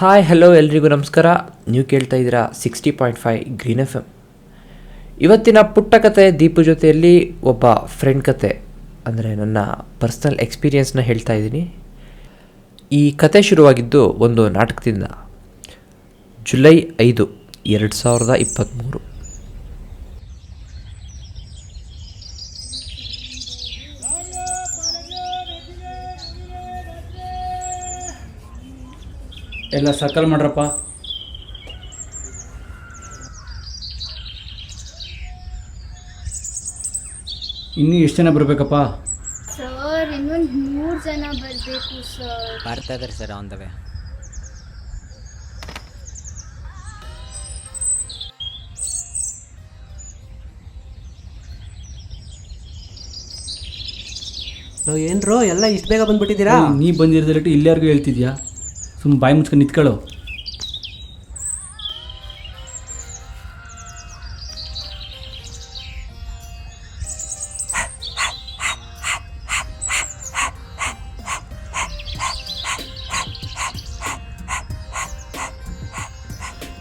Hi hello ಎಲ್ರಿಗೂ ನಮಸ್ಕಾರ. ನೀವು ಕೇಳ್ತಾ ಇದ್ದೀರಾ 60.5 ಗ್ರೀನ್ ಎಫ್ ಎಮ್. ಇವತ್ತಿನ ಪುಟ್ಟ ಕತೆ ದೀಪು ಜೊತೆಯಲ್ಲಿ ಒಬ್ಬ ಫ್ರೆಂಡ್ ಕತೆ ಅಂದರೆ ನನ್ನ ಪರ್ಸ್ನಲ್ ಎಕ್ಸ್ಪೀರಿಯೆನ್ಸ್ನ ಹೇಳ್ತಾ ಇದ್ದೀನಿ. ಈ ಕತೆ ಶುರುವಾಗಿದ್ದು ಒಂದು ನಾಟಕದಿಂದ. ಜುಲೈ 5, 2023. ಎಲ್ಲ ಸರ್ಕಲ್ ಮಾಡ್ರಪ್ಪ. ಇನ್ನೂ ಎಷ್ಟು ಜನ ಬರಬೇಕಪ್ಪ? ಸರ್ ಇನ್ನೊಂದು 3 ಜನ ಬರಬೇಕು ಸರ್. ಬರ್ತಾ ಇದ್ದಾರೆ ಸರ್ ಆನ್ ದ ವೇ. ಏನ್ರೋ ಎಲ್ಲ ಇಷ್ಟು ಬೇಗ ಬಂದ್ಬಿಟ್ಟಿದ್ದೀರಾ? ನೀ ಬಂದಿರೋದಲ್ಲಿಟ್ಟು ಇಲ್ಲಿಯಾರಿಗೂ ಹೇಳ್ತಿದ್ಯಾ? ಸುಮ್ಮನೆ ಬಾಯಿ ಮುಚ್ಕೊಂಡು ನಿಂತ್ಕೊಳ್ಳೋ.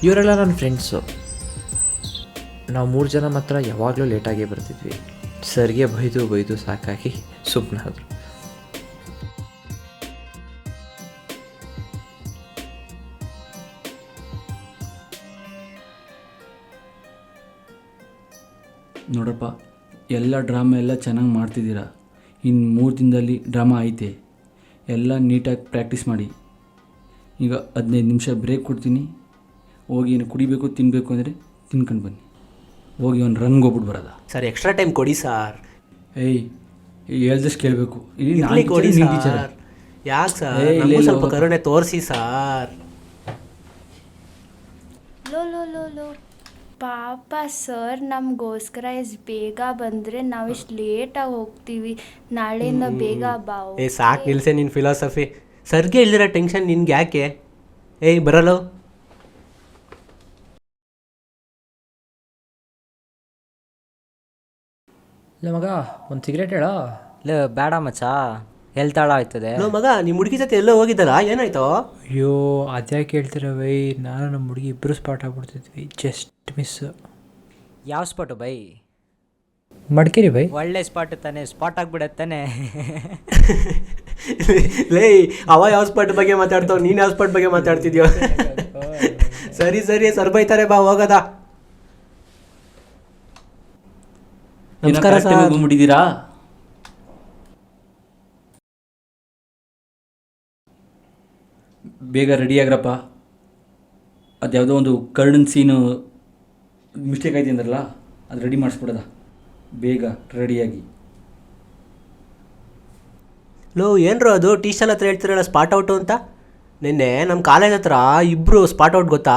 ಇವರೆಲ್ಲ ನನ್ನ ಫ್ರೆಂಡ್ಸು. ನಾವು 3 ಜನ ಮಾತ್ರ ಯಾವಾಗಲೂ ಲೇಟಾಗೇ ಬರ್ತಿದ್ವಿ. ಸರ್ಗೆ ಬೈದು ಸಾಕಾಗಿ ಸುಮ್ಮನಾದ್ರು. ನೋಡ್ರಪ್ಪ, ಎಲ್ಲ ಡ್ರಾಮಾ ಎಲ್ಲ ಚೆನ್ನಾಗಿ ಮಾಡ್ತಿದ್ದೀರಾ. ಇನ್ನು 3 ದಿನದಲ್ಲಿ ಡ್ರಾಮಾ ಐತೆ. ಎಲ್ಲ ನೀಟಾಗಿ ಪ್ರಾಕ್ಟೀಸ್ ಮಾಡಿ. ಈಗ 15 ನಿಮಿಷ ಬ್ರೇಕ್ ಕೊಡ್ತೀನಿ. ಹೋಗಿ ಏನು ಕುಡಿಬೇಕು ತಿನ್ನಬೇಕು ಅಂದರೆ ತಿನ್ಕೊಂಡು ಬನ್ನಿ. ಹೋಗಿ ಒಂದು ರನ್ಗೆ ಹೋಗ್ಬಿಟ್ಟು ಬರೋದ. ಸರ್ ಎಕ್ಸ್ಟ್ರಾ ಟೈಮ್ ಕೊಡಿ ಸರ್. ಹೇಳ್ದಷ್ಟು ಕೇಳಬೇಕು. ಇಲ್ಲಿ ಕೊಡಿ ಸರ್. ಯಾಕೆ ಸರ್? ಸ್ವಲ್ಪ ಕರುಣೆ ತೋರಿಸಿ ಸರ್. ಲೋ ಪಾಪ ಸರ್, ನಮಗೋಸ್ಕರ ಎಷ್ಟು ಬೇಗ ಬಂದರೆ ನಾವಿಷ್ಟು ಲೇಟಾಗಿ ಹೋಗ್ತೀವಿ. ನಾಳೆಯಿಂದ ಬೇಗ ಬಾವು. ಸಾಕು ನಿಲ್ಸೆ ನಿನ್ನ ಫಿಲಾಸಫಿ. ಸರ್ಗೆ ಇಲ್ದಿರೋ ಟೆನ್ಷನ್ ನಿನ್ಗೆ ಯಾಕೆ? ಬರಲ್ಲ. ಇಲ್ಲ ಮಗ, ಒಂದು ಸಿಗರೇಟ್ ಹೇಳ. ಇಲ್ಲ ಬೇಡ ಮಚ್ಚ, ಹೇಳ್ತಾಳ ಆಯ್ತದೆ. ಮಗ ನಿಮ್ಮ ಹುಡುಗಿ ಜೊತೆ ಎಲ್ಲೋ ಹೋಗಿದ್ದಲ್ಲ, ಏನಾಯ್ತು? ಅಯ್ಯೋ ಅದ್ಯಾಕೆ ಹೇಳ್ತೀರ ಬೈ? ನಾನು ನಮ್ಮ ಹುಡುಗಿ ಇಬ್ಬರು ಸ್ಪಾಟ್ ಆಗ್ಬಿಡ್ತಿದ್ವಿ. Just miss. ಯಾವ ಸ್ಪಾಟು ಬೈ? ಮಡಿಕೇರಿ ಬೈ. ಒಳ್ಳೆ ಸ್ಪಾಟ್ ತಾನೆ, ಸ್ಪಾಟ್ ಆಗಿಬಿಡತ್ತಾನೆ. ಅವ ಯಾವ ಸ್ಪಾಟ್ ಬಗ್ಗೆ ಮಾತಾಡ್ತಾವ, ನೀನು ಯಾವ ಸ್ಪಾಟ್ ಬಗ್ಗೆ ಮಾತಾಡ್ತಿದ್ಯೋ? ಸರಿ ಸರ್ ಬೈತಾರೆ, ಬಾ ಹೋಗದ. ನಮಸ್ಕಾರ ಸರ್. ಬಂದ್ಬಿಟ್ಟಿದ್ದೀರಾ? ಬೇಗ ರೆಡಿ ಆಗ್ರಪ್ಪ. ಅದು ಯಾವುದೋ ಒಂದು ಕರ್ಡನ್ ಸೀನು ಮಿಸ್ಟೇಕ್ ಆಯ್ತು ಅಂದ್ರಲ್ಲ, ಅದು ರೆಡಿ ಮಾಡಿಸ್ಬಿಡೋದ. ಬೇಗ ರೆಡಿಯಾಗಿ. ಏನ್ರೋ ಅದು ಟೀ ಸ್ಟಾಲ್ ಹತ್ರ ಹೇಳ್ತಿರಲ್ಲ ಸ್ಪಾಟ್ ಔಟು ಅಂತ? ನಿನ್ನೆ ನಮ್ಮ ಕಾಲೇಜ್ ಹತ್ರ ಇಬ್ಬರು ಸ್ಪಾಟ್ ಔಟ್ ಗೊತ್ತಾ?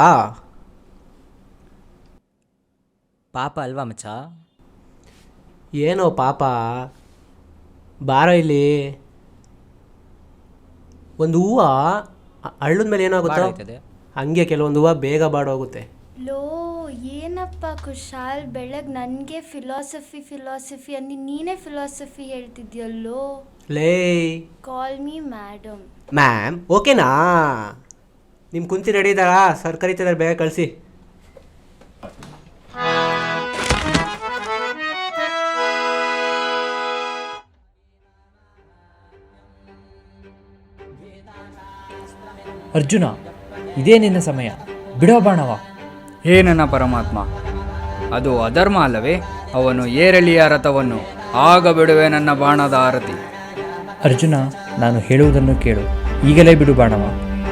ಪಾಪ ಅಲ್ವಾ ಮಚ್ಚ? ಏನೋ ಪಾಪ. ಬಾರೋ ಇಲ್ಲಿ. ಒಂದು ಹೂವು ಹಳ್ಳದ ಮೇಲೆ ಏನಾಗುತ್ತೆ ಹಂಗೆ ಕೆಲವೊಂದು ಹೂವು ಬೇಗ ಬಾಡೋಗುತ್ತೆ. ಲೋ ಏನಪ್ಪ ಕುಶಾಲ್, ಬೆಳಗ್ಗೆ ನನಗೆ ಫಿಲಾಸಫಿ ಅಂದು ನೀನೇ ಫಿಲಾಸಫಿ ಹೇಳ್ತಿದ್ಯಲ್ಲೋ. Call me madam. ಮ್ಯಾಮ್ ಓಕೆನಾ? ನಿಮ್ಮ ಕುಂತಿ ರೆಡಿ ಇದ್ದಾರಾ? ಸರ್ ಕರೀತಿದ್ದಾರೆ, ಬೇಗ ಕಳಿಸಿ. ಅರ್ಜುನ, ಇದೇ ನಿನ್ನ ಸಮಯ. ಬಿಡೋ ಬಾಣವ. ಹೇ ನನ್ನ ಪರಮಾತ್ಮ, ಅದು ಅಧರ್ಮ ಅಲ್ಲವೇ? ಅವನು ಏರಲಿಯ ರಥವನ್ನು ಆಗ ಬಿಡುವೆ ನನ್ನ ಬಾಣದ ಆರತಿ. ಅರ್ಜುನ, ನಾನು ಹೇಳುವುದನ್ನು ಕೇಳು. ಈಗಲೇ ಬಿಡು ಬಾಣವ.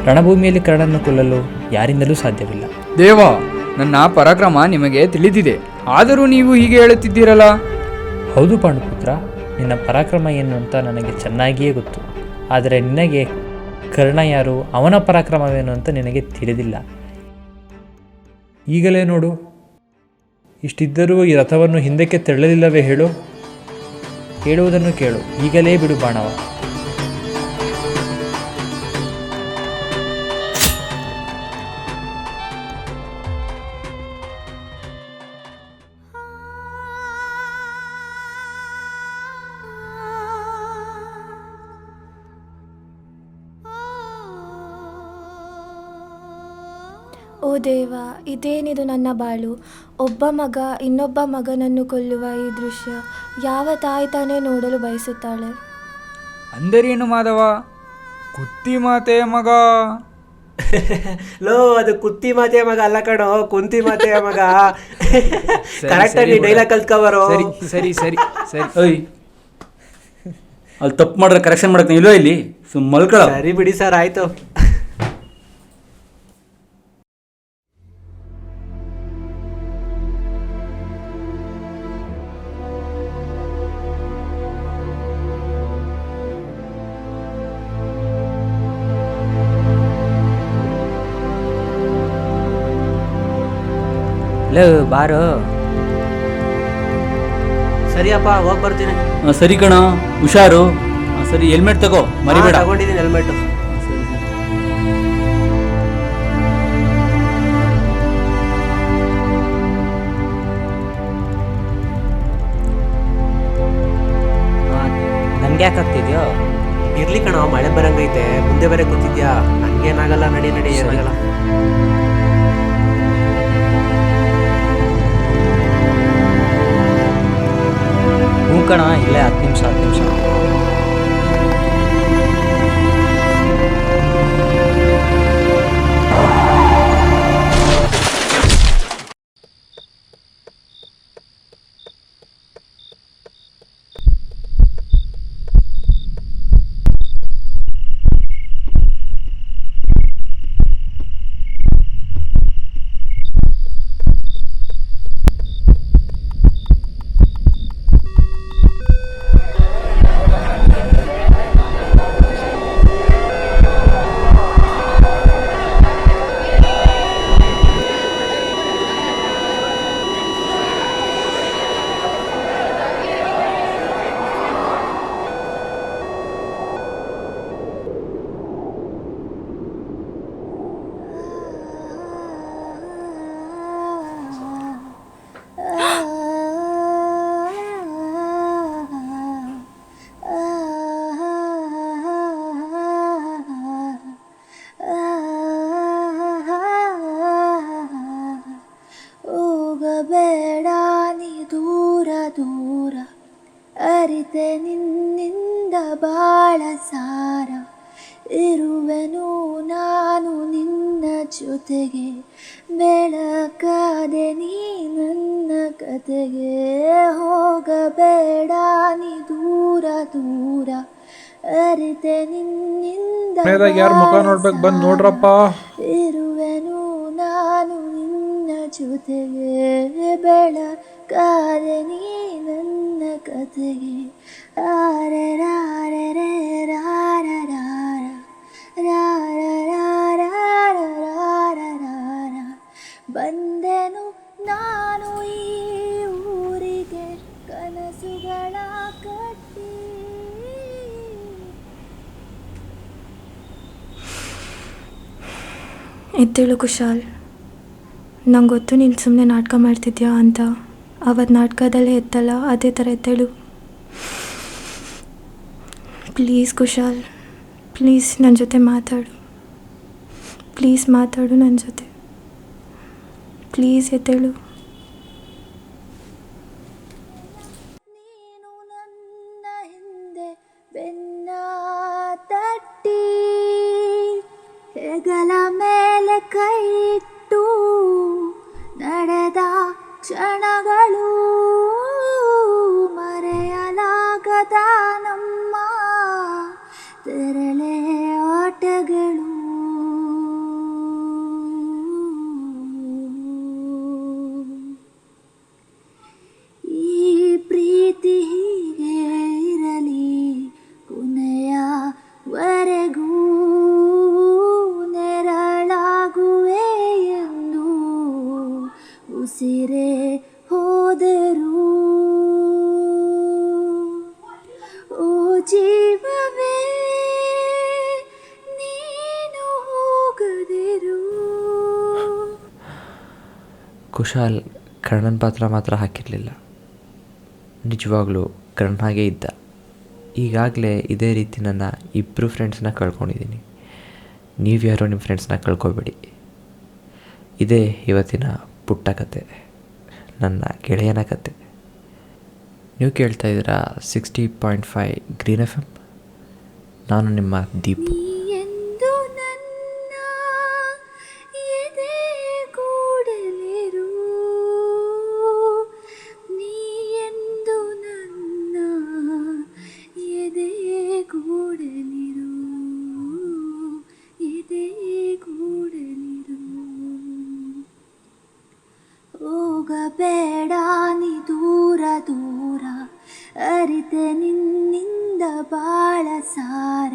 ರಣಭೂಮಿಯಲ್ಲಿ ಕರ್ಣನನ್ನು ಕೊಲ್ಲಲು ಯಾರಿಂದಲೂ ಸಾಧ್ಯವಿಲ್ಲ. ದೇವ, ನನ್ನ ಪರಾಕ್ರಮ ನಿಮಗೆ ತಿಳಿದಿದೆ, ಆದರೂ ನೀವು ಹೀಗೆ ಹೇಳುತ್ತಿದ್ದೀರಲ್ಲ? ಹೌದು ಪಾಂಡುಪುತ್ರ, ನಿನ್ನ ಪರಾಕ್ರಮ ಏನು ಅಂತ ನನಗೆ ಚೆನ್ನಾಗಿಯೇ ಗೊತ್ತು. ಆದರೆ ನಿನಗೆ ಕರ್ಣ ಯಾರು, ಅವನ ಪರಾಕ್ರಮವೇನು ಅಂತ ನಿನಗೆ ತಿಳಿದಿಲ್ಲ. ಈಗಲೇ ನೋಡು, ಇಷ್ಟಿದ್ದರೂ ಈ ರಥವನ್ನು ಹಿಂದಕ್ಕೆ ತೆರಳಲಿಲ್ಲವೇ ಹೇಳು? ಹೇಳುವುದನ್ನು ಕೇಳು. ಈಗಲೇ ಬಿಡು ಬಾಣವ. ಓ ದೇವ, ಇದೇನಿದು ನನ್ನ ಬಾಳು. ಒಬ್ಬ ಮಗ ಇನ್ನೊಬ್ಬ ಮಗನನ್ನು ಕೊಲ್ಲುವ ಈ ದೃಶ್ಯ ಯಾವ ತಾಯಿ ತಾನೇ ನೋಡಲು ಬಯಸುತ್ತಾಳೆ? ಅಂದರೇನು ಮಾಧವ? ಕುತ್ತಿ ಮಾತೆಯ ಮಗ. ಲೋ, ಅದು ಕುತ್ತಿ ಮಾತೆಯ ಮಗ ಅಲ್ಲ ಕಣೋ, ಕುಂತಿ ಮಾತೆಯ ಮಗ. ಕರೆಕ್ಟಾಗಿ ಡೈಲಾಗ್ ಕಲ್ತ್ಕೊಬಾರೋ. ಸರಿ ಸರಿ ಸರಿ ಸರಿ. ಓಯ್, ಅಲ್ಲಿ ತಪ್ಪು ಮಾಡಿದ್ರೆ ಕರೆಕ್ಷನ್ ಮಾಡಕ್ಕೆ ಇಲ್ಲೋ ಇಲ್ಲಿ ಮಲ್ಕೊಳ. ಸರಿ ಬಿಡಿ ಸರ್, ಆಯ್ತು. ಲೋ ಬಾರು. ಸರಿಯಪ್ಪ, ಹೋಗಿ ಬರ್ತೀನಿ. ಸರಿ ಕಣ, ಹುಷಾರು. ಸರಿ, ಹೆಲ್ಮೆಟ್ ತಗೋ, ಮರಿಬೇಡ. ತಗೊಂಡಿದ್ದೀನಿ ಹೆಲ್ಮೆಟ್. ಸರಿ ಸರಿ. ನನ್ಗೆ ಯಾಕೆ ಆಗ್ತಿದ್ಯೋ? ಇರ್ಲಿ ಕಣೋ, ಮಳೆ ಬರಂಗೈತೆ, ಮುಂದೆ ಬೇರೆ ಕೂತಿದ್ಯಾ. ಹಂಗೇನಾಗಲ್ಲ, ನಡಿ ನಡಿ, ಏನಾಗಲ್ಲ. ಹ್ಞೂ ಕಣ, ಇಲ್ಲೇ 10 ನಿಮಿಷ 10 ನಿಮಿಷ. ಹೋಗಬೇಡ ನೀ ದೂರ ದೂರ, ಅರಿತೆ ನಿನ್ನಿಂದ ಬಾಳ ಸಾರ. ಇರುವೆನು ನಾನು ನಿನ್ನ ಜೊತೆಗೆ, ಬೆಳಕಾದೆ ನೀ ನನ್ನ ಕತೆಗೆ. ಹೋಗಬೇಡ ನೀ ದೂರ ದೂರ, ಅರಿತೆ ನಿನ್ನಿಂದ ಯಾರ ಮುಖ ನೋಡ್ಬೇಕು, ಬಂದು ನೋಡ್ರಪ್ಪ. ಇರುವೆನು ನಾನು ನಿನ್ನ ಜೊತೆಗೆ, ಬೆಳಕಾದೆ ನೀ ನನ್ನ ಕತೆಗೆ. ರಾರೆ ರಾರೆ ರೇ ರಾರ ರಾರ ರಾರ ರಾರ ರಾರ ರಾರ. ಬಂದೆನು ನಾನು ಈ ಊರಿಗೆ ಕನಸುಗಳ ಕಟ್ಟಿ. ಎದ್ದೇಳು ಕುಶಾಲ್, ನಂಗೆ ಗೊತ್ತು ನೀನು ಸುಮ್ಮನೆ ನಾಟಕ ಮಾಡ್ತಿದ್ಯಾ ಅಂತ. ಅವತ್ತು ನಾಟಕದಲ್ಲೇ ಎತ್ತಲ್ಲ, ಅದೇ ಥರ ಎದ್ದೇಳು ಪ್ಲೀಸ್. ಕುಶಾಲ್ ಪ್ಲೀಸ್, ನನ್ನ ಜೊತೆ ಮಾತಾಡು. ಪ್ಲೀಸ್ ಮಾತಾಡು ನನ್ನ ಜೊತೆ. ಪ್ಲೀಸ್ ಎದ್ದೇಳು. ನೀನು ನನ್ನ ಹಿಂದೆ ಬೆನ್ನ ತಟ್ಟಿ, ಹೆಗಲ ಮೇಲೆ ಕೈ ಇಟ್ಟು ನಡೆದ ಕ್ಷಣಗಳು ಮರೆಯಲಾಗದ ನಮ್ಮ ತೆರಳೆ ಆಟಗಳು. ಈ ಪ್ರೀತಿ ಹೀಗೆ ಇರಲಿ ಕೊನೆಯವರೆಗೂ, ನೆರಳಾಗುವೆ ಎಂದು ಉಸಿರೇ ಹೋದರು. ಓ ಜೀವವೇ ನೀನು ಹೋಗದಿರು. ಕುಶಾಲ್ ಕರ್ಣನ್ ಪಾತ್ರ ಮಾತ್ರ ಹಾಕಿರಲಿಲ್ಲ, ನಿಜವಾಗ್ಲೂ ಕರ್ಣ ಹಾಗೆ ಇದ್ದ. ಈಗಾಗಲೇ ಇದೇ ರೀತಿ ನನ್ನ ಇಬ್ಬರು ಫ್ರೆಂಡ್ಸನ್ನ ಕಳ್ಕೊಂಡಿದ್ದೀನಿ. ನೀವು ಯಾರೋ ನಿಮ್ಮ ಫ್ರೆಂಡ್ಸ್ನ ಕಳ್ಕೊಬೇಡಿ. ಇದೇ ಇವತ್ತಿನ ಪುಟ್ಟ ಕತೆ, ನನ್ನ ಗೆಳೆಯನ ಕತೆ. ನೀವು ಕೇಳ್ತಾ ಇದ್ದೀರಾ 60.5 ಗ್ರೀನ್ FM. ನಾನು ನಿಮ್ಮ ದೀಪು. ಎಂದು ನನ್ನ ಎದೆ ಗೂಡಲಿರು, ನೀ ಎಂದು ನನ್ನ ಎದೆ ಗೂಡಲಿರು, ಎದೆ ಗೂಡಲಿರು. ಹೋಗಬೇಡ ನೀ ದೂರ ದೂರ, ಅರಿತೆ ನಿನ್ನಿಂದ ಬಾಳ ಸಾರ.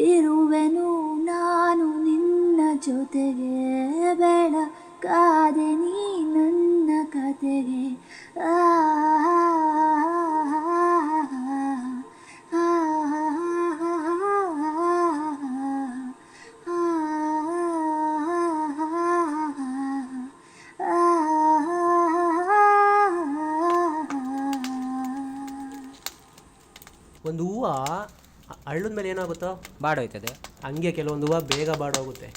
ಇರುವೆನು ನಾನು ನಿನ್ನ ಜೊತೆಗೆ, ಬೆಳಕಾದೆ ನೀ ನನ್ನ ಕತೆಗೆ. ಆ ಒಂದು ಹೂವು ಅಳ್ಳದ ಮೇಲೆ ಏನಾಗುತ್ತೋ ಬಾಡೋಯ್ತದೆ. ಹಂಗೆ ಕೆಲವೊಂದು ಹೂವು ಬೇಗ ಬಾಡೋಗುತ್ತೆ.